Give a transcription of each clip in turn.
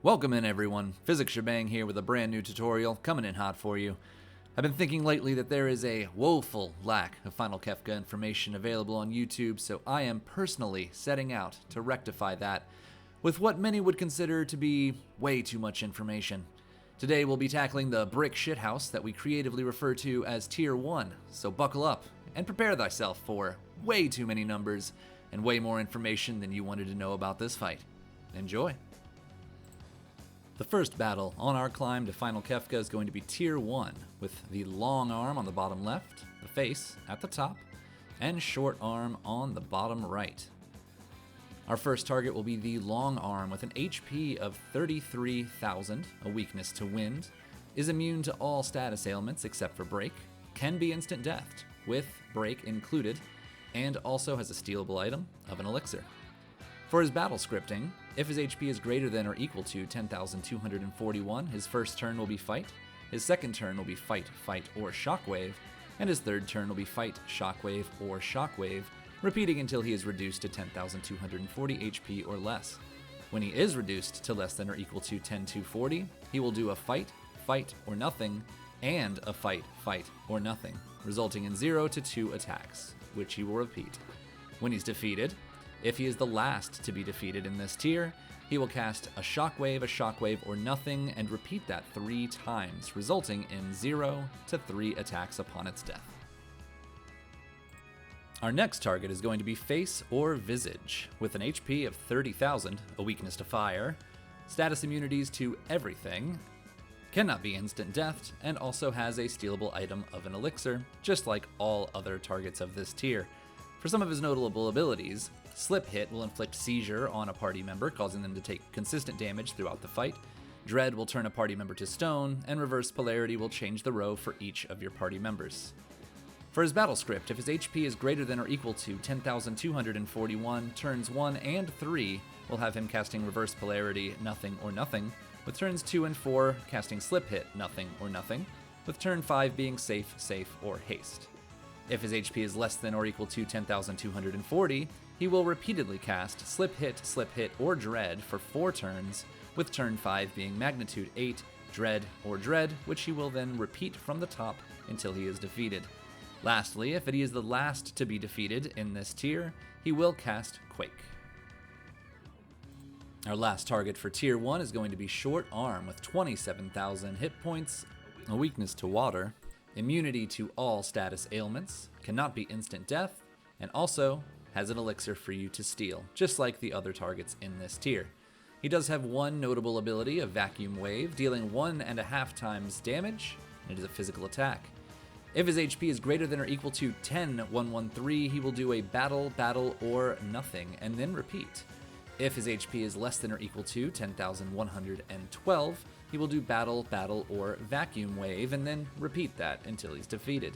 Welcome in everyone, PhysicsShebang here with a brand new tutorial coming in hot for you. I've been thinking lately that there is a woeful lack of Final Kefka information available on YouTube, so I am personally setting out to rectify that with what many would consider to be way too much information. Today we'll be tackling the brick shithouse that we creatively refer to as Tier 1, so buckle up and prepare thyself for way too many numbers and way more information than you wanted to know about this fight. Enjoy! The first battle on our climb to Final Kefka is going to be Tier 1, with the long arm on the bottom left, the face at the top, and short arm on the bottom right. Our first target will be the long arm with an HP of 33,000, a weakness to wind, is immune to all status ailments except for break, can be instant deathed, with break included, and also has a stealable item of an elixir. For his battle scripting, if his HP is greater than or equal to 10,241, his first turn will be fight, his second turn will be fight, or shockwave, and his third turn will be fight, shockwave, or shockwave, repeating until he is reduced to 10,240 HP or less. When he is reduced to less than or equal to 10,240, he will do a fight, or nothing, and a fight, or nothing, resulting in 0 to 2 attacks, which he will repeat. When he's defeated, if he is the last to be defeated in this tier, he will cast a shockwave, or nothing, and repeat that 3 times, resulting in 0 to 3 attacks upon its death. Our next target is going to be Face or Visage, with an HP of 30,000, a weakness to fire, status immunities to everything, cannot be instant deathed, and also has a stealable item of an elixir, just like all other targets of this tier. For some of his notable abilities, Slip Hit will inflict seizure on a party member, causing them to take consistent damage throughout the fight. Dread will turn a party member to stone, and Reverse Polarity will change the row for each of your party members. For his battle script, if his HP is greater than or equal to 10,241, turns 1 and 3 will have him casting Reverse Polarity Nothing or Nothing, with turns 2 and 4 casting Slip Hit Nothing or Nothing, with turn 5 being Safe, or Haste. If his HP is less than or equal to 10,240, he will repeatedly cast Slip Hit, or Dread for 4 turns, with turn 5 being Magnitude 8, Dread, which he will then repeat from the top until he is defeated. Lastly, if he is the last to be defeated in this tier, he will cast Quake. Our last target for Tier 1 is going to be Short Arm with 27,000 hit points, a weakness to water, immunity to all status ailments, cannot be instant death, and also has an elixir for you to steal, just like the other targets in this tier. He does have one notable ability, a Vacuum Wave, dealing 1.5 times damage, and it is a physical attack. If his HP is greater than or equal to 10,113, he will do a battle, or nothing, and then repeat. If his HP is less than or equal to 10,112, he will do battle, or vacuum wave, and then repeat that until he's defeated.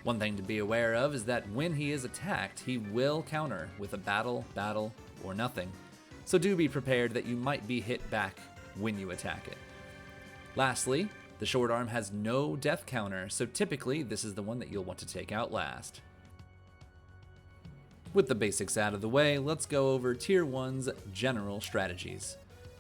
One thing to be aware of is that when he is attacked, he will counter with a battle, or nothing. So do be prepared that you might be hit back when you attack it. Lastly, the short arm has no death counter, so typically this is the one that you'll want to take out last. With the basics out of the way, let's go over Tier 1's general strategies.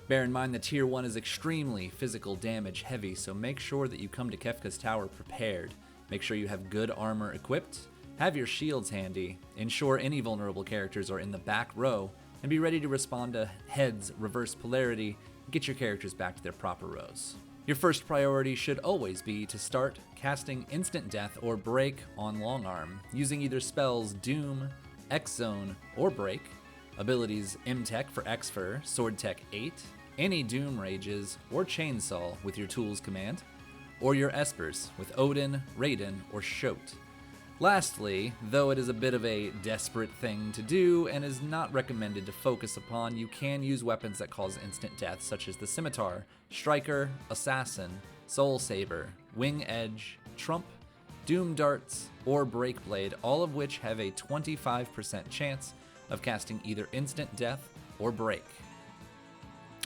Bear in mind that Tier 1 is extremely physical damage heavy, so make sure that you come to Kefka's tower prepared. Make sure you have good armor equipped, have your shields handy, ensure any vulnerable characters are in the back row, and be ready to respond to heads, reverse polarity, and get your characters back to their proper rows. Your first priority should always be to start casting instant death or break on long arm, using either spells Doom, X-Zone, or Break, abilities M-Tech for X-Fur, Sword Tech 8, any Doom Rages, or Chainsaw with your Tools command, or your Espers with Odin, Raiden, or Shote. Lastly, though it is a bit of a desperate thing to do and is not recommended to focus upon, you can use weapons that cause instant death such as the Scimitar, Striker, Assassin, Soul Saber, Wing Edge, Trump, Doom Darts, or Break Blade, all of which have a 25% chance of casting either instant death or break.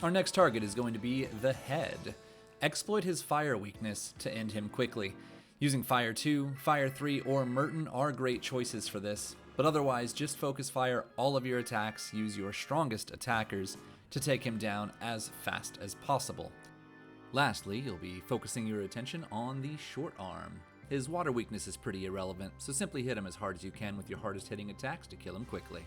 Our next target is going to be the Head. Exploit his fire weakness to end him quickly. Using Fire 2, Fire 3, or Merton are great choices for this, but otherwise just focus fire all of your attacks, use your strongest attackers, to take him down as fast as possible. Lastly, you'll be focusing your attention on the short arm. His water weakness is pretty irrelevant, so simply hit him as hard as you can with your hardest hitting attacks to kill him quickly.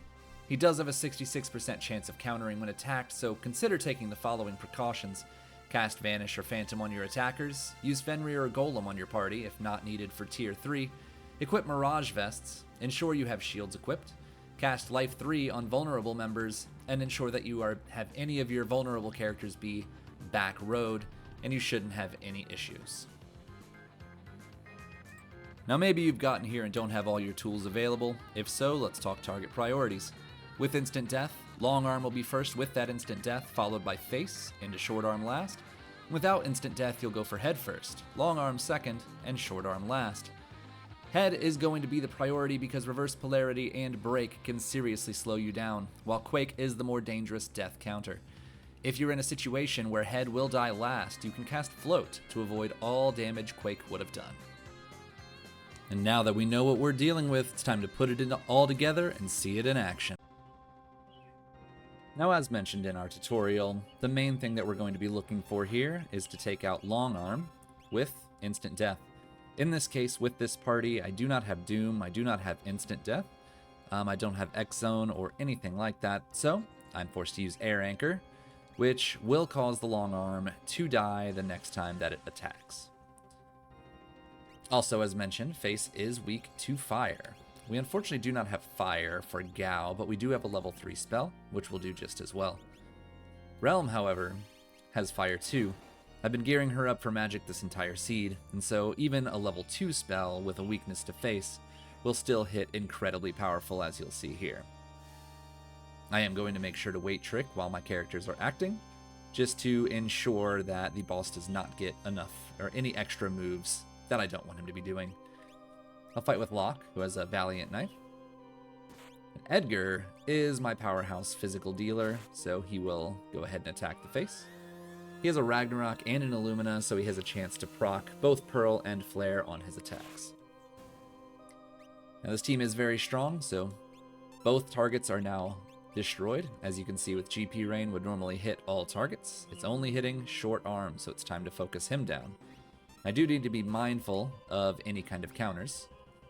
He does have a 66% chance of countering when attacked, so consider taking the following precautions. Cast Vanish or Phantom on your attackers, use Fenrir or Golem on your party if not needed for Tier 3, equip Mirage Vests, ensure you have shields equipped, cast Life 3 on vulnerable members, and ensure that you have any of your vulnerable characters be back rowed, and you shouldn't have any issues. Now maybe you've gotten here and don't have all your tools available. If so, let's talk target priorities. With instant death, long arm will be first with that instant death, followed by face, into short arm last. Without instant death, you'll go for head first, long arm second, and short arm last. Head is going to be the priority because reverse polarity and break can seriously slow you down, while quake is the more dangerous death counter. If you're in a situation where head will die last, you can cast float to avoid all damage quake would have done. And now that we know what we're dealing with, it's time to put it all together and see it in action. Now, as mentioned in our tutorial, the main thing that we're going to be looking for here is to take out long arm with instant death. In this case, with this party, I do not have Doom, I do not have instant death, I don't have X-Zone or anything like that, so I'm forced to use Air Anchor, which will cause the long arm to die the next time that it attacks. Also, as mentioned, face is weak to fire. We unfortunately do not have fire for Gao, but we do have a level 3 spell, which will do just as well. Realm, however, has fire too. I've been gearing her up for magic this entire seed, and so even a level 2 spell with a weakness to face will still hit incredibly powerful, as you'll see here. I am going to make sure to wait trick while my characters are acting, just to ensure that the boss does not get enough or any extra moves that I don't want him to be doing. I'll fight with Locke, who has a Valiant Knife. And Edgar is my powerhouse physical dealer, so he will go ahead and attack the face. He has a Ragnarok and an Illumina, so he has a chance to proc both Pearl and Flare on his attacks. Now this team is very strong, so both targets are now destroyed. As you can see with GP Rain would normally hit all targets. It's only hitting short arm, so it's time to focus him down. I do need to be mindful of any kind of counters,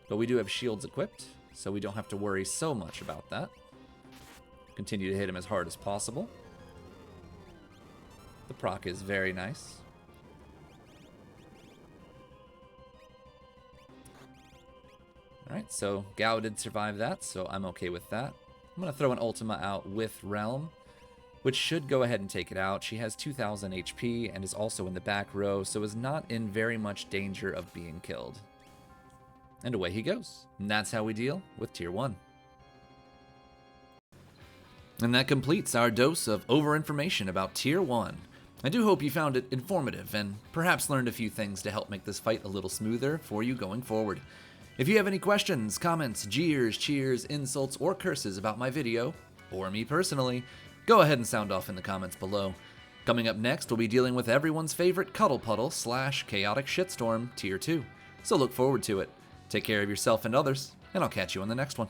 but we do have shields equipped, so we don't have to worry so much about that. Continue to hit him as hard as possible. The proc is very nice. Alright, so Gao did survive that, so I'm okay with that. I'm going to throw an Ultima out with Realm, which should go ahead and take it out. She has 2,000 HP and is also in the back row, so is not in very much danger of being killed. And away he goes. And that's how we deal with Tier 1. And that completes our dose of over-information about Tier 1. I do hope you found it informative and perhaps learned a few things to help make this fight a little smoother for you going forward. If you have any questions, comments, jeers, cheers, insults, or curses about my video, or me personally, go ahead and sound off in the comments below. Coming up next, we'll be dealing with everyone's favorite Cuddle Puddle / Chaotic Shitstorm Tier 2, so look forward to it. Take care of yourself and others, and I'll catch you on the next one.